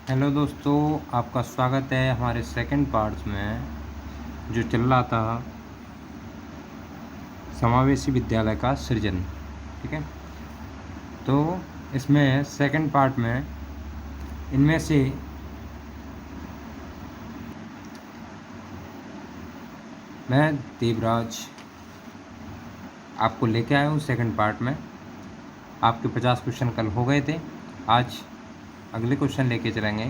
Hello दोस्तों, आपका स्वागत है हमारे सेकंड पार्ट्स में जो चल रहा था समावेशी विद्यालय का सृजन। ठीक है, तो इसमें सेकंड पार्ट में इनमें से मैं देवराज आपको लेके आया हूँ। सेकंड पार्ट में आपके 50 क्वेश्चन कल हो गए थे। आज अगले क्वेश्चन लेके चलेंगे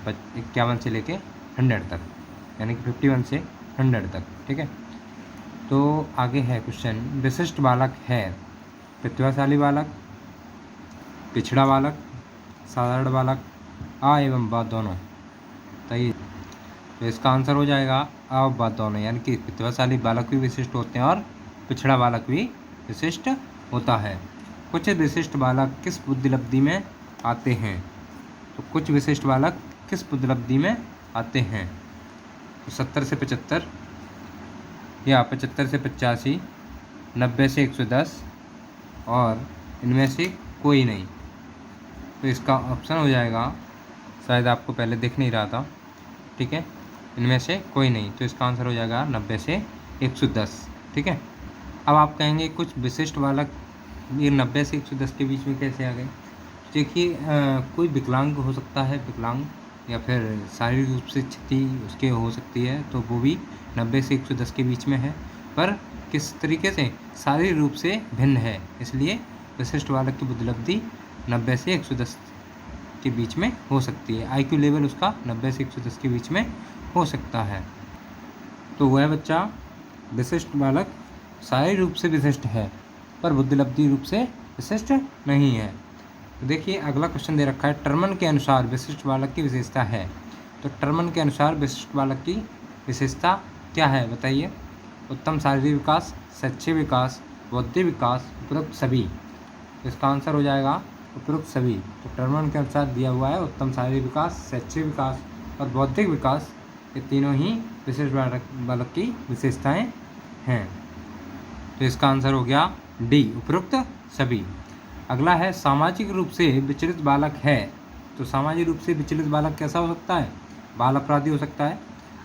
51 से लेके 100 तक, यानी कि 51 से 100 तक। ठीक है, तो आगे है क्वेश्चन। विशिष्ट बालक है प्रतिभाशाली बालक, पिछड़ा बालक, साधारण बालक, आ एवं बा दोनों। तो इसका आंसर हो जाएगा आ और बा दोनों, यानी कि प्रतिभाशाली बालक भी विशिष्ट होते हैं और पिछड़ा बालक भी विशिष्ट होता है। कुछ विशिष्ट बालक किस बुद्धिलब्धि में आते हैं? तो कुछ विशिष्ट बालक किस बुद्धिलब्धि में आते हैं? तो 70 से 75 या 75 से 85, 90 से 110 और इनमें से कोई नहीं। तो इसका ऑप्शन हो जाएगा, शायद आपको पहले दिख नहीं रहा था। ठीक है, इनमें से कोई नहीं, तो इसका आंसर हो जाएगा 90 से 110। ठीक है, अब आप कहेंगे कुछ विशिष्ट बालक ये 90 से 110 के बीच में कैसे आ गए? देखिए, कोई विकलांग हो सकता है, विकलांग या फिर शारीरिक रूप से क्षति उसके हो सकती है, तो वो भी 90 से 110 के बीच में है। पर किस तरीके से? शारीरिक रूप से भिन्न है, इसलिए विशिष्ट बालक की बुद्धिलब्धि 90 से 110 के बीच में हो सकती है। IQ लेवल उसका 90 से 110 के बीच में हो सकता है। तो वह बच्चा विशिष्ट बालक शारीरिक रूप से विशिष्ट है पर बुद्धिलब्धि रूप से विशिष्ट नहीं है। तो देखिए, अगला क्वेश्चन दे रखा है, टर्मन के अनुसार विशिष्ट बालक की विशेषता है। तो टर्मन के अनुसार विशिष्ट बालक की विशेषता क्या है बताइए? उत्तम शारीरिक विकास, शैक्षिक विकास, बौद्धिक विकास, उपरोक्त सभी। इसका आंसर हो जाएगा उपरोक्त सभी। तो टर्मन के अनुसार दिया हुआ है उत्तम शारीरिक विकास, शैक्षिक विकास और बौद्धिक विकास, ये तीनों ही विशिष्ट बालक की विशेषताएं हैं। तो इसका आंसर हो गया डी, उपरोक्त सभी। अगला है, सामाजिक रूप से विचलित बालक है। तो सामाजिक रूप से विचलित बालक कैसा हो सकता है? बाल अपराधी हो सकता है,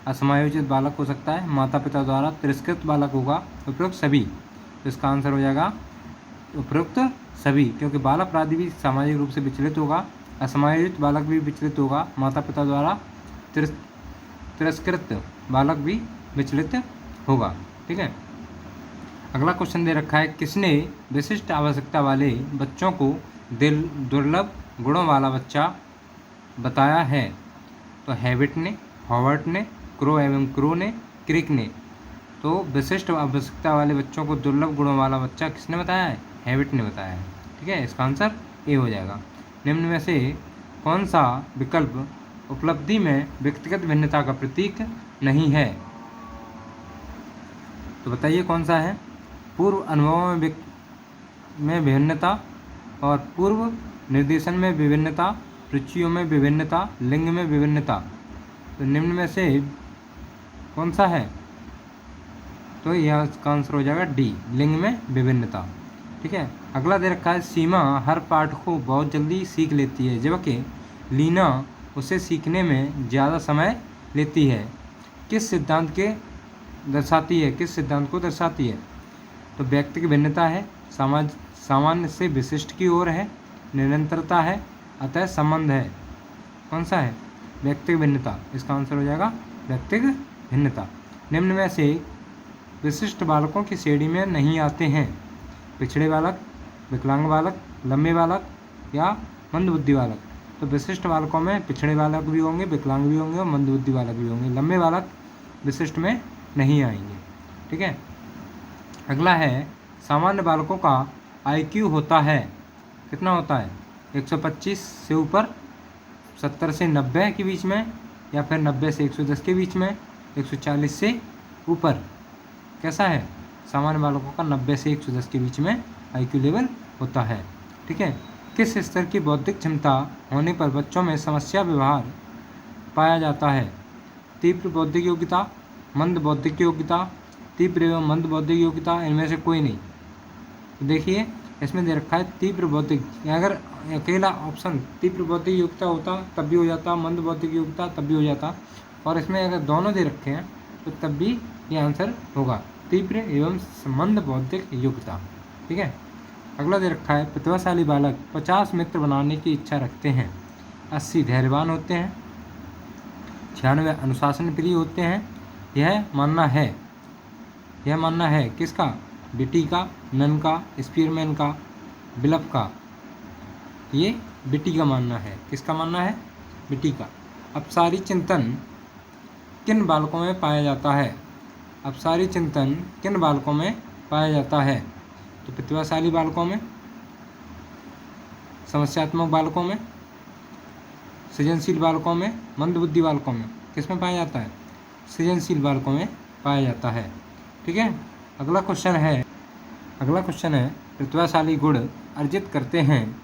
असमायोजित बालक हो सकता है, माता पिता द्वारा तिरस्कृत बालक होगा, उपरोक्त सभी। तो इसका आंसर हो जाएगा उपरोक्त सभी, क्योंकि बाल अपराधी भी सामाजिक रूप से विचलित होगा, असमायोजित बालक भी विचलित होगा, माता पिता द्वारा तिरस्कृत बालक भी विचलित होगा। ठीक है, अगला क्वेश्चन दे रखा है, किसने विशिष्ट आवश्यकता वाले बच्चों को दुर्लभ गुणों वाला बच्चा बताया है? तो हैविट ने, हॉवर्ट ने, क्रो एवं क्रो ने, क्रिक ने। तो विशिष्ट आवश्यकता वाले बच्चों को दुर्लभ गुणों वाला बच्चा किसने बताया है? हैविट ने बताया है। ठीक है, इसका आंसर ए हो जाएगा। निम्न में से कौन सा विकल्प उपलब्धि में व्यक्तिगत भिन्नता का प्रतीक नहीं है? तो बताइए कौन सा है? पूर्व अनुभवों में विभिन्नता और पूर्व निर्देशन में विभिन्नता, रुचियों में विभिन्नता, लिंग में विभिन्नता। तो निम्न में से कौन सा है? तो यह इसका आंसर हो जाएगा डी, लिंग में विभिन्नता। ठीक है, अगला दे रखा है, सीमा हर पाठ को बहुत जल्दी सीख लेती है जबकि लीना उसे सीखने में ज़्यादा समय लेती है। किस सिद्धांत के दर्शाती है? किस सिद्धांत को दर्शाती है? तो व्यक्ति की भिन्नता है, सामान्य से विशिष्ट की ओर है, निरंतरता है, अतः संबंध है। कौन सा है? व्यक्ति की भिन्नता। इसका आंसर हो जाएगा व्यक्ति की भिन्नता। निम्न में से विशिष्ट बालकों की श्रेणी में नहीं आते हैं? पिछड़े बालक, विकलांग बालक, लंबे बालक या मंदबुद्धि बालक। तो विशिष्ट बालकों में पिछड़े बालक भी होंगे, विकलांग भी होंगे और मंदबुद्धि बालक भी होंगे। लंबे बालक विशिष्ट में नहीं आएंगे। ठीक है, अगला है, सामान्य बालकों का IQ होता है, कितना होता है? 125 से ऊपर, 70 से 90 के बीच में, या फिर 90 से 110 के बीच में, 140 से ऊपर। कैसा है? सामान्य बालकों का 90 से 110 के बीच में IQ लेवल होता है। ठीक है, किस स्तर की बौद्धिक क्षमता होने पर बच्चों में समस्या व्यवहार पाया जाता है? तीव्र बौद्धिक योग्यता, मंद बौद्धिक योग्यता, तीव्र एवं मंद बौद्धिक योग्यता, इनमें से कोई नहीं। तो देखिए, इसमें दे रखा है तीव्र बौद्धिक, अगर अकेला ऑप्शन तीव्र बौद्धिक योग्यता होता तब भी हो जाता, मंद बौद्धिक योग्यता तब भी हो जाता, और इसमें अगर दोनों दे रखे हैं तो तब भी ये आंसर होगा, तीव्र एवं मंद बौद्धिक योग्यता। ठीक है। अगला दे रखा है प्रतिभाशाली बालक 50 मित्र बनाने की इच्छा रखते हैं, 80 धैर्यवान होते हैं, 96 अनुशासन प्रिय होते हैं। यह मानना है किसका? बिटी का, नन का, स्पीयरमैन का, बिलफ का। ये बिटी का मानना है। किसका मानना है? बिटी का। अपसारी चिंतन किन बालकों में पाया जाता है? अपसारी चिंतन किन बालकों में पाया जाता है? तो प्रतिभाशाली बालकों में, समस्यात्मक बालकों में, सृजनशील बालकों में, मंदबुद्धि बालकों में। किस में पाया जाता है? सृजनशील बालकों में पाया जाता है। ठीक है। अगला क्वेश्चन है प्रतिभाशाली गुण अर्जित करते हैं,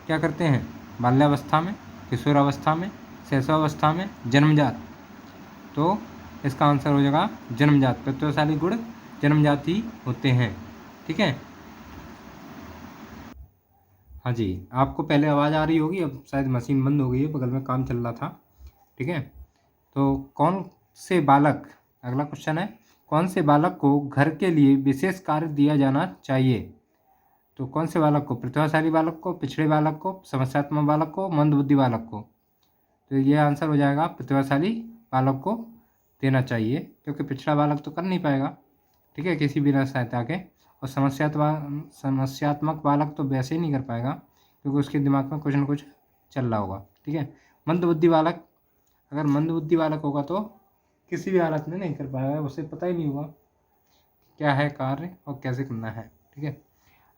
क्या करते हैं? बाल्यावस्था में, किशोरावस्था में, शैशवावस्था में, जन्मजात। तो इसका आंसर हो जाएगा जन्मजात। प्रतिभाशाली गुण जन्मजात ही होते हैं। ठीक है। हाँ जी, आपको पहले आवाज़ आ रही होगी, अब शायद मशीन बंद हो गई है, बगल में काम चल रहा था। ठीक है। तो कौन से बालक, अगला क्वेश्चन है, कौन से बालक को घर के लिए विशेष कार्य दिया जाना चाहिए? तो कौन से बालक को? प्रतिभाशाली बालक को, पिछड़े बालक को, समस्यात्मक बालक को, मंदबुद्धि बालक को। तो ये आंसर हो जाएगा प्रतिभाशाली बालक को देना चाहिए, क्योंकि पिछड़ा बालक तो कर नहीं पाएगा। ठीक है, किसी बिना सहायता के। और समस्यात्मक बालक तो वैसे ही नहीं कर पाएगा, क्योंकि उसके दिमाग में कुछ न कुछ चल रहा होगा। ठीक है। मंदबुद्धि बालक, अगर मंदबुद्धि बालक होगा तो किसी भी हालत में नहीं कर पाएगा, उसे पता ही नहीं होगा क्या है कार्य और कैसे करना है। ठीक है।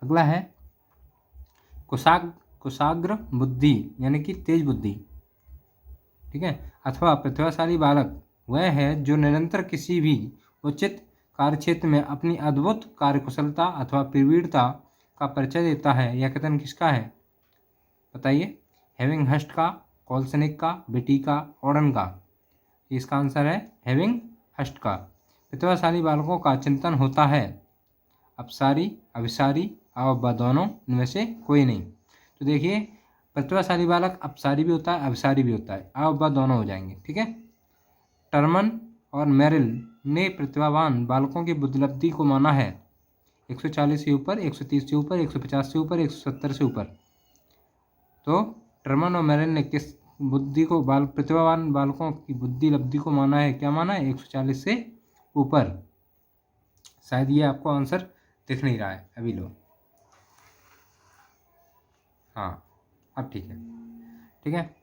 अगला है कुशाग्र बुद्धि, यानी कि तेज बुद्धि। ठीक है। अथवा प्रतिभाशाली बालक वह है जो निरंतर किसी भी उचित कार्यक्षेत्र में अपनी अद्भुत कार्यकुशलता अथवा प्रवीणता का परिचय देता है। यह कथन किसका है? बताइए। हेविंग हस्ट का, कोल्सनिक का, बिटी का, ऑर्डन का। इसका आंसर है हेविंग हस्ट का। प्रतिभाशाली बालकों का चिंतन होता है अपसारी, अभिसारी और दोनों, इनमें से कोई नहीं। तो देखिए, प्रतिभाशाली बालक अपसारी भी होता है, अभिसारी भी होता है, अब दोनों हो जाएंगे। ठीक है। टर्मन और मेरिल ने प्रतिभावान बालकों की बुद्धिलब्धि को माना है 140 से ऊपर, 130 से ऊपर, 150 से ऊपर, 170 से ऊपर। तो टर्मन और मेरिल ने किस बुद्धि को, प्रतिभावान बालकों की बुद्धिलब्धि को माना है? क्या माना है? 140 से ऊपर। शायद ये आपको आंसर दिख नहीं रहा है अभी। लो, हाँ, अब ठीक है। ठीक है,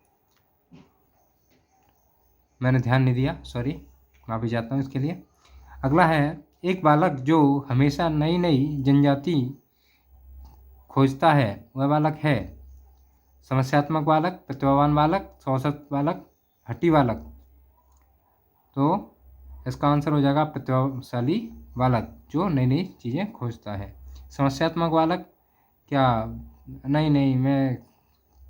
मैंने ध्यान नहीं दिया, सॉरी, माफ़ी चाहता हूँ इसके लिए। अगला है एक बालक जो हमेशा नई नई जनजाति खोजता है, वह बालक है समस्यात्मक बालक, प्रतिभावान बालक, औसत बालक, हट्टी बालक। तो इसका आंसर हो जाएगा प्रतिभाशाली बालक, जो नई नई चीज़ें खोजता है। समस्यात्मक बालक क्या नहीं मैं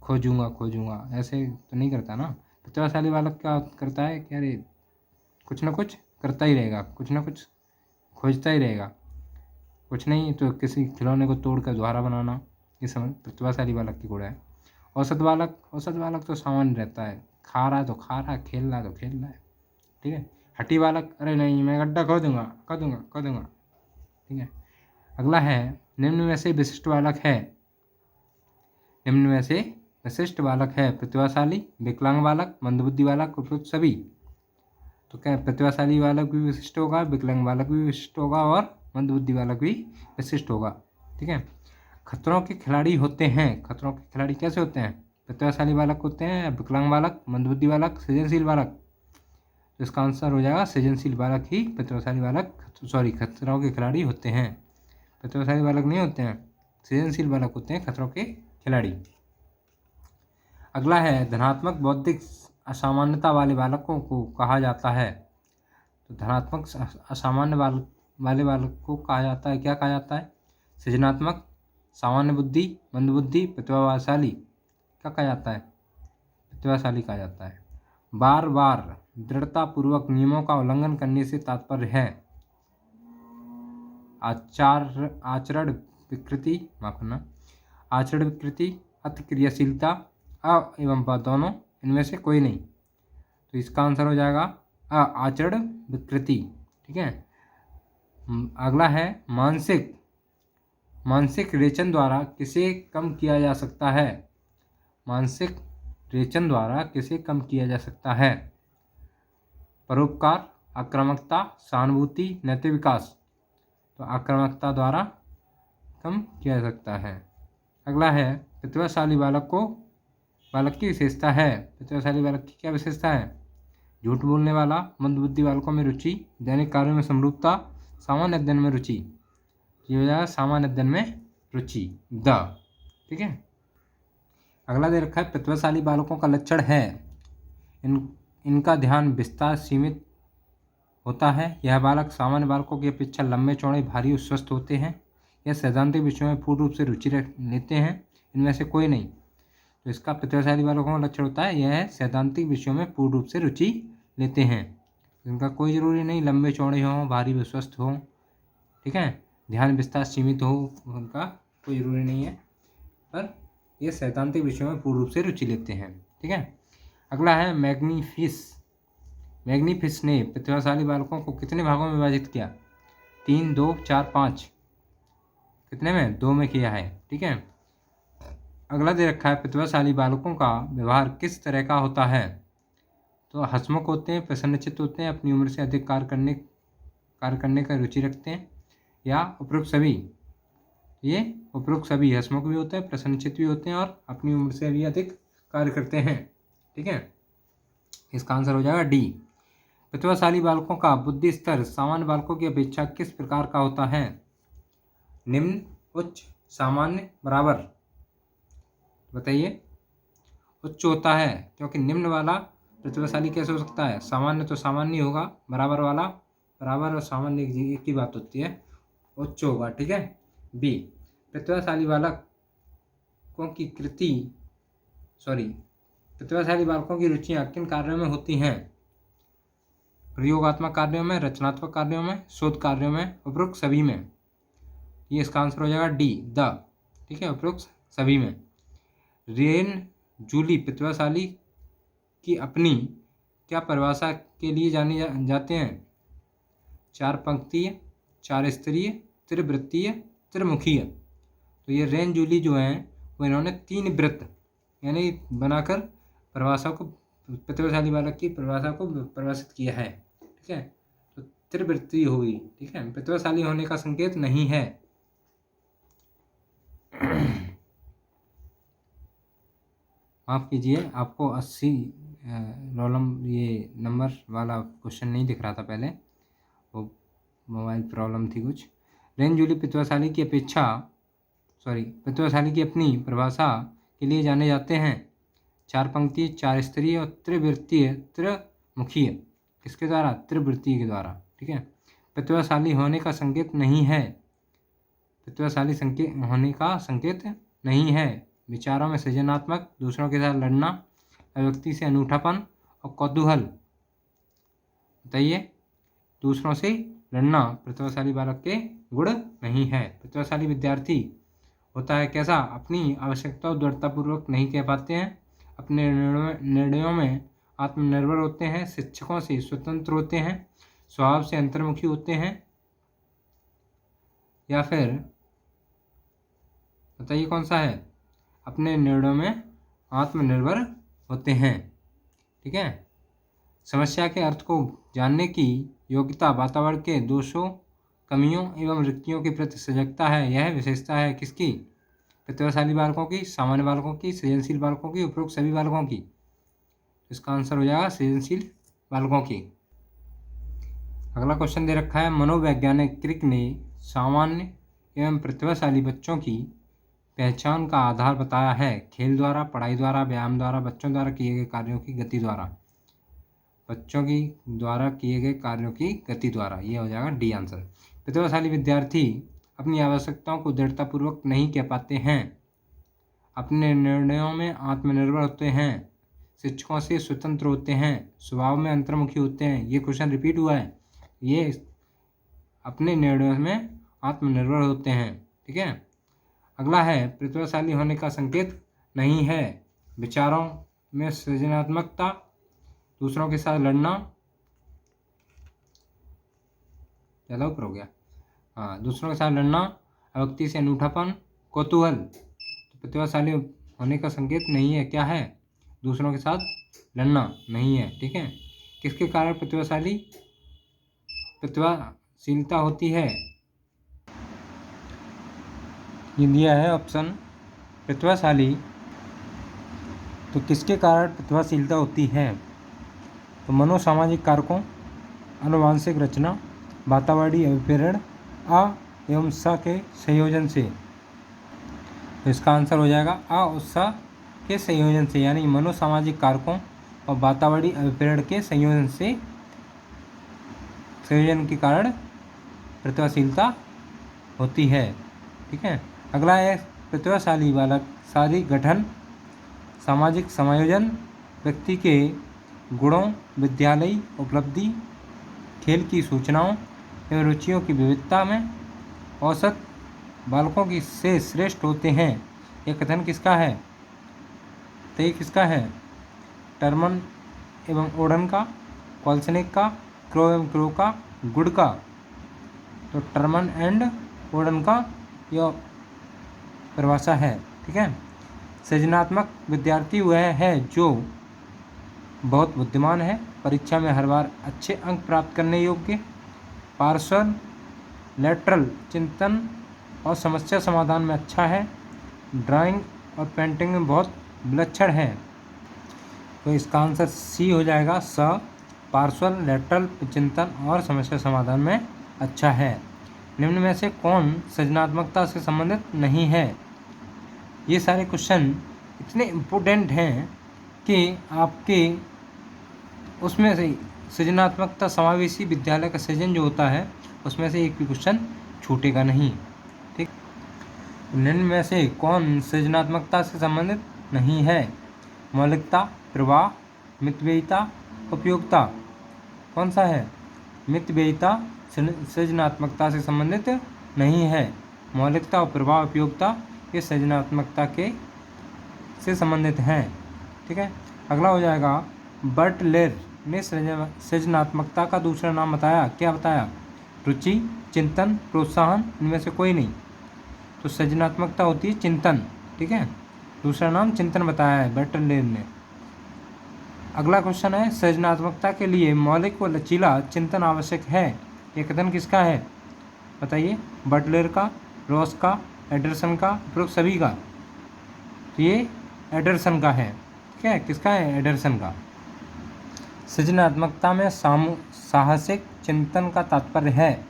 खोजूंगा ऐसे तो नहीं करता ना। प्रतिभाशाली बालक क्या करता है कि अरे कुछ ना कुछ करता ही रहेगा, कुछ ना कुछ खोजता ही रहेगा, कुछ नहीं तो किसी खिलौने को तोड़ कर दोबारा बनाना, ये समझ प्रतिभाशाली बालक की गुण है। औसत बालक तो सामान्य रहता है, खा रहा है तो खा रहा है, खेल रहा है तो खेल रहा है। ठीक है। हट्टी बालक, अरे नहीं मैं गड्ढा खोदूंगा। ठीक है। अगला है निम्न में से विशिष्ट बालक है प्रतिभाशाली, विकलांग बालक, मंदबुद्धि बालक, उपयुक्त सभी। तो क्या प्रतिभाशाली बालक भी विशिष्ट होगा, विकलांग बालक भी विशिष्ट होगा और मंदबुद्धि बालक भी विशिष्ट होगा। ठीक है। खतरों के खिलाड़ी होते हैं, खतरों के खिलाड़ी कैसे होते हैं? प्रतिभाशाली बालक होते हैं, विकलांग बालक, मंदबुद्धि बालक, सृजनशील बालक। तो इसका आंसर हो जाएगा सृजनशील बालक ही प्रतिभाशाली बालक, खतरों के खिलाड़ी होते हैं। प्रतिभाशाली बालक नहीं होते हैं, सृजनशील बालक होते हैं खतरों के खिलाड़ी। अगला है धनात्मक बौद्धिक असामान्यता वाले बालकों को कहा जाता है। तो धनात्मक असामान्य वाले बालक को कहा जाता है, क्या कहा जाता है? सृजनात्मक, सामान्य बुद्धि, मंदबुद्धि, प्रतिभाशाली। क्या कहा जाता है? प्रतिभाशाली कहा जाता है। बार बार दृढ़तापूर्वक नियमों का उल्लंघन करने से तात्पर्य है आचरण विकृति, अति क्रियाशीलता, अ एवं ब दोनों, इनमें से कोई नहीं। तो इसका आंसर हो जाएगा अ आचरण विकृति। ठीक है। अगला है मानसिक रेचन द्वारा किसे कम किया जा सकता है। मानसिक रेचन द्वारा किसे कम किया जा सकता है। परोपकार, आक्रामकता, सहानुभूति, नैतिक विकास। तो आक्रामकता द्वारा कम किया जा सकता है। अगला है प्रतिभाशाली बालक की विशेषता है। प्रतिभाशाली बालक की क्या विशेषता है। झूठ बोलने वाला, मंदबुद्धि बालकों में रुचि, दैनिक कार्यों में समरूपता, सामान्य अध्ययन में रुचि। ये हो जाएगा सामान्य अध्ययन में रुचि, द। ठीक है। अगला दे रखा है प्रतिभाशाली बालकों का लक्षण है इनका ध्यान विस्तार सीमित होता है। यह बालक सामान्य बालकों की अपेक्षा लंबे चौड़े भारी और स्वस्थ होते हैं। यह सैद्धांतिक विषयों में पूर्ण रूप से रुचि लेते हैं। इनमें से कोई नहीं। तो इसका प्रतिभाशाली बालकों का लक्षण होता है यह सैद्धांतिक विषयों में पूर्ण रूप से रुचि लेते हैं। इनका कोई ज़रूरी नहीं लंबे चौड़े हों, भारी व स्वस्थ हों। ठीक है। ध्यान विस्तार सीमित हो, उनका कोई ज़रूरी नहीं है, पर ये सैद्धांतिक विषयों में पूर्ण रूप से रुचि लेते हैं। ठीक है। अगला है मैग्नीफिस ने प्रतिभाशाली बालकों को कितने भागों में विभाजित किया। 3, 2, 4, 5। कितने में? 2 में किया है। ठीक है। अगला दे रखा है प्रतिभाशाली बालकों का व्यवहार किस तरह का होता है। तो हंसमुख होते हैं, प्रसन्नचित्त होते हैं, अपनी उम्र से अधिक कार्य करने का रुचि रखते हैं, या उपरोक्त सभी। ये उपरोक्त सभी हंसमुख भी होते हैं, प्रसन्नचित्त भी होते हैं और अपनी उम्र से भी अधिक कार्य करते हैं। ठीक है। इसका आंसर हो जाएगा डी। प्रतिभाशाली बालकों का बुद्धि स्तर सामान्य बालकों की अपेक्षा किस प्रकार का होता है। निम्न, उच्च, सामान्य, बराबर। बताइए। उच्च होता है, क्योंकि निम्न वाला प्रतिभाशाली कैसे हो सकता है। सामान्य तो सामान्य होगा, बराबर वाला बराबर और सामान्य एक ही बात होती है, उच्च होगा। ठीक है। बी। प्रतिभाशाली बालकों की रुचियाँ किन कार्यों में होती हैं। प्रयोगात्मक कार्यों में, रचनात्मक कार्यों में, शोध कार्यों में, उपरोक्त सभी में। ये इसका आंसर हो जाएगा डी, द। ठीक है। उपरोक्त सभी में। रेन जूली प्रतिभाशाली की अपनी क्या परिभाषा के लिए जाने जाते हैं। 4 पंक्तीय, 4 स्तरीय, त्रिवृत्तीय, त्रिमुखीय। तो ये रेन जूली जो हैं वो इन्होंने 3 वृत्त यानी बनाकर परिभाषा को, प्रतिभाशाली बालक की परिभाषा को परिभाषित किया है। ठीक है। तो त्रिवृत्तीय होगी। ठीक है। प्रतिभाशाली होने का संकेत नहीं है। माफ़ कीजिए, आपको 80 ये नंबर वाला क्वेश्चन नहीं दिख रहा था पहले, वो मोबाइल प्रॉब्लम थी कुछ। रेन जूली प्रतिभाशाली की अपनी परिभाषा के लिए जाने जाते हैं। 4 पंक्ति, 4 स्तरीय और त्रिवृत्तीय, त्रिमुखीय। किसके द्वारा? त्रिवृत्तीय के द्वारा। ठीक है। प्रतिभाशाली होने का संकेत नहीं है। प्रतिभाशाली होने का संकेत नहीं है। विचारों में सृजनात्मक, दूसरों के साथ लड़ना, अभिव्यक्ति से अनूठापन और कौतूहल। बताइए। दूसरों से लड़ना प्रतिभाशाली बालक के गुण नहीं है। प्रतिभाशाली विद्यार्थी होता है कैसा? अपनी आवश्यकता और दृढ़तापूर्वक नहीं कह पाते हैं, अपने निर्णयों में आत्मनिर्भर होते हैं, शिक्षकों से स्वतंत्र होते हैं, स्वभाव से अंतर्मुखी होते हैं, या फिर बताइए कौन सा है? अपने निर्णयों में आत्मनिर्भर होते हैं। ठीक है। समस्या के अर्थ को जानने की योग्यता वातावरण के दोषों, कमियों एवं रिक्तियों के प्रति सजगता है। यह विशेषता है किसकी? प्रतिभाशाली बालकों की, सामान्य बालकों की, सृजनशील बालकों की, उपरोक्त सभी बालकों की। इसका आंसर हो जाएगा सृजनशील बालकों की। अगला क्वेश्चन दे रखा है मनोवैज्ञानिक क्रिक ने सामान्य एवं प्रतिभाशाली बच्चों की पहचान का आधार बताया है। खेल द्वारा, पढ़ाई द्वारा, व्यायाम द्वारा, बच्चों द्वारा किए गए कार्यों की गति द्वारा। बच्चों की द्वारा किए गए कार्यों की गति द्वारा। ये हो जाएगा डी आंसर। प्रतिभाशाली विद्यार्थी अपनी आवश्यकताओं को दृढ़तापूर्वक नहीं कह पाते हैं, अपने निर्णयों में आत्मनिर्भर होते हैं, शिक्षकों से स्वतंत्र होते हैं, स्वभाव में अंतर्मुखी होते हैं। ये क्वेश्चन रिपीट हुआ है। ये अपने निर्णयों में आत्मनिर्भर होते हैं। ठीक है। अगला है प्रतिभाशाली होने का संकेत नहीं है। विचारों में सृजनात्मकता, दूसरों के साथ लड़ना, ज़्यादा ऊपर हो गया, हाँ, दूसरों के साथ लड़ना, व्यक्ति से अनूठापन, कौतूहल, तो प्रतिभाशाली होने का संकेत नहीं है। क्या है? दूसरों के साथ लड़ना नहीं है। ठीक है। किसके कारण प्रतिभाशीलता होती है? ये दिया है ऑप्शन। प्रतिभाशाली तो किसके कारण प्रतिभाशीलता होती है? तो मनोसामाजिक कारकों, आनुवांशिक रचना, वातावरणीय अभिप्रेरण, आ एवं स के संयोजन से। तो इसका आंसर हो जाएगा आ और स के संयोजन से, यानी मनोसामाजिक कारकों और वातावरणीय अभिप्रेरण के संयोजन के कारण प्रतिभाशीलता होती है। ठीक है। अगला है प्रतिभाशाली बालक शारीरिक गठन, सामाजिक समायोजन, व्यक्ति के गुणों, विद्यालयी उपलब्धि, खेल की सूचनाओं एवं रुचियों की विविधता में औसत बालकों की से श्रेष्ठ होते हैं। यह कथन किसका है? तो ये किसका है? टर्मन एवं ओडन का, कॉल्सनिक का, क्रो एवं क्रो का, गुड का। तो टर्मन एंड ओडन का यह परिभाषा है। ठीक है। सृजनात्मक विद्यार्थी वह है जो बहुत बुद्धिमान है, परीक्षा में हर बार अच्छे अंक प्राप्त करने योग्य, पार्श्व लेटरल चिंतन और समस्या समाधान में अच्छा है, ड्राइंग और पेंटिंग में बहुत विलक्षण है। तो इसका आंसर सी हो जाएगा, स पार्श्व लेटरल चिंतन और समस्या समाधान में अच्छा है। निम्न में से कौन सृजनात्मकता से संबंधित नहीं है? ये सारे क्वेश्चन इतने इम्पोर्टेंट हैं कि आपके उसमें से सृजनात्मकता समावेशी विद्यालय का सृजन जो होता है उसमें से एक भी क्वेश्चन छूटेगा नहीं। ठीक। निम्न में से कौन सृजनात्मकता से संबंधित नहीं है? मौलिकता, प्रवाह, मितव्ययिता, उपयोगिता। कौन सा है? मितव्ययिता सृजनात्मकता से संबंधित नहीं है। मौलिकता और प्रवाह, उपयोगिता ये सृजनात्मकता के से संबंधित हैं। ठीक है। अगला हो जाएगा, बटलेर ने सृजनात्मकता का दूसरा नाम बताया। क्या बताया? रुचि, चिंतन, प्रोत्साहन, इनमें से कोई नहीं। तो सृजनात्मकता होती है चिंतन। ठीक है। दूसरा नाम चिंतन बताया है बटलेर ने। अगला क्वेश्चन है, सृजनात्मकता के लिए मौलिक व लचीला चिंतन आवश्यक है। यह कथन किसका है? बताइए। बटलेर का, रॉस का, एंडरसन का, उपरोक्त सभी का। तो ये एंडरसन का है। ठीक है। किसका है? एंडरसन का। सृजनात्मकता में साहसिक चिंतन का तात्पर्य है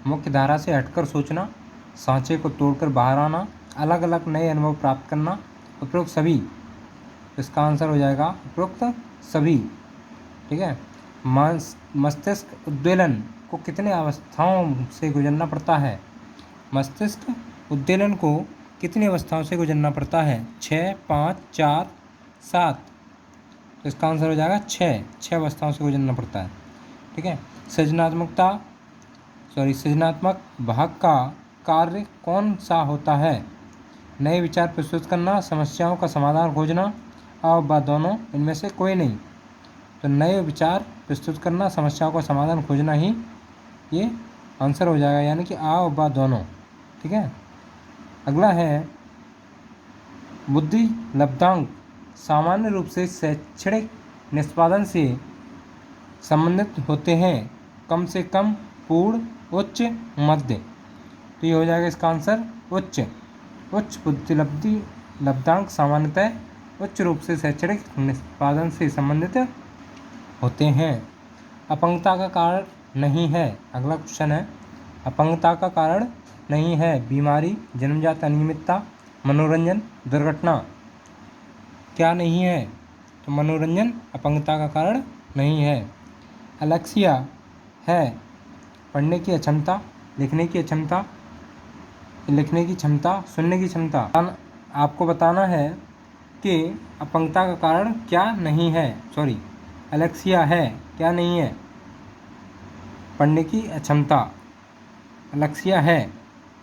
मुख्य धारा से हटकर सोचना, सांचे को तोड़कर बाहर आना, अलग अलग नए अनुभव प्राप्त करना, उपरोक्त सभी। इसका आंसर हो जाएगा उपरोक्त सभी। ठीक है। मस्तिष्क उद्वेलन को कितने अवस्थाओं से गुजरना पड़ता है? मस्तिष्क उद्वेलन को कितनी अवस्थाओं से गुजरना पड़ता है? 6, 5, 4, 7। तो इसका आंसर हो जाएगा 6 अवस्थाओं से गुजरना पड़ता है। ठीक है। सृजनात्मक भाग का कार्य कौन सा होता है? नए विचार प्रस्तुत करना, समस्याओं का समाधान खोजना, आ व दोनों, इनमें से कोई नहीं। तो नए विचार प्रस्तुत करना, समस्याओं का समाधान खोजना ही ये आंसर हो जाएगा, यानी कि आ व दोनों। ठीक है। अगला है, बुद्धि लब्धांक सामान्य रूप से शैक्षणिक निष्पादन से संबंधित होते हैं, कम से कम, पूर्ण, उच्च, मध्य। तो ये हो जाएगा इसका आंसर उच्च। उच्च बुद्धि लब्धांक सामान्यतः उच्च रूप से शैक्षणिक निष्पादन से संबंधित होते हैं। अपंगता का कारण नहीं है। अगला क्वेश्चन है, अपंगता का कारण नहीं है। बीमारी, जन्मजात अनियमितता, मनोरंजन, दुर्घटना। क्या नहीं है? तो मनोरंजन अपंगता का कारण नहीं है। एलेक्सिया है पढ़ने की अक्षमता, लिखने की क्षमता, सुनने की क्षमता। आपको बताना है कि अपंगता का कारण क्या नहीं है। एलेक्सिया है, क्या नहीं है? पढ़ने की अक्षमता। एलेक्सिया है,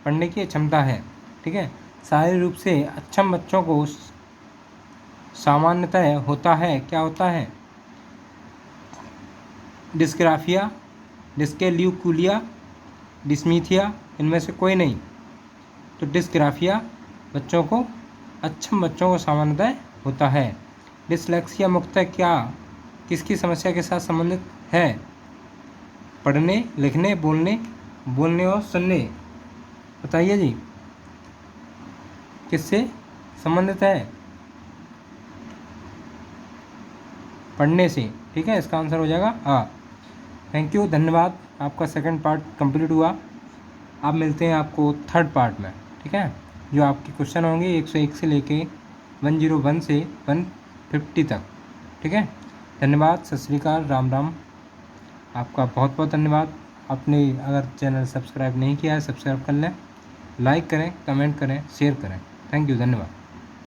पढ़ने की क्षमता है। ठीक है। शारीरिक रूप से अक्षम बच्चों को सामान्यतः होता है, क्या होता है? डिस्ग्राफिया, डिस्कैल्कुलिया, डिस्मीथिया, इनमें से कोई नहीं। तो डिस्ग्राफिया बच्चों को, अक्षम बच्चों को सामान्यतः होता है। डिसलेक्सिया मुख्यतः क्या, किसकी समस्या के साथ संबंधित है? पढ़ने, लिखने, बोलने और सुनने। बताइए जी, किससे संबंधित है? पढ़ने से। ठीक है, इसका आंसर हो जाएगा आ। थैंक यू, धन्यवाद। आपका सेकंड पार्ट कंप्लीट हुआ। अब मिलते हैं आपको थर्ड पार्ट में। ठीक है, जो आपके क्वेश्चन होंगे 101 से लेके 101 से 150 तक। ठीक है, धन्यवाद, सत श्री अकाल, राम राम। आपका बहुत बहुत धन्यवाद। आपने अगर चैनल सब्सक्राइब नहीं किया है, सब्सक्राइब कर लें, लाइक करें, कमेंट करें, शेयर करें। थैंक यू, धन्यवाद।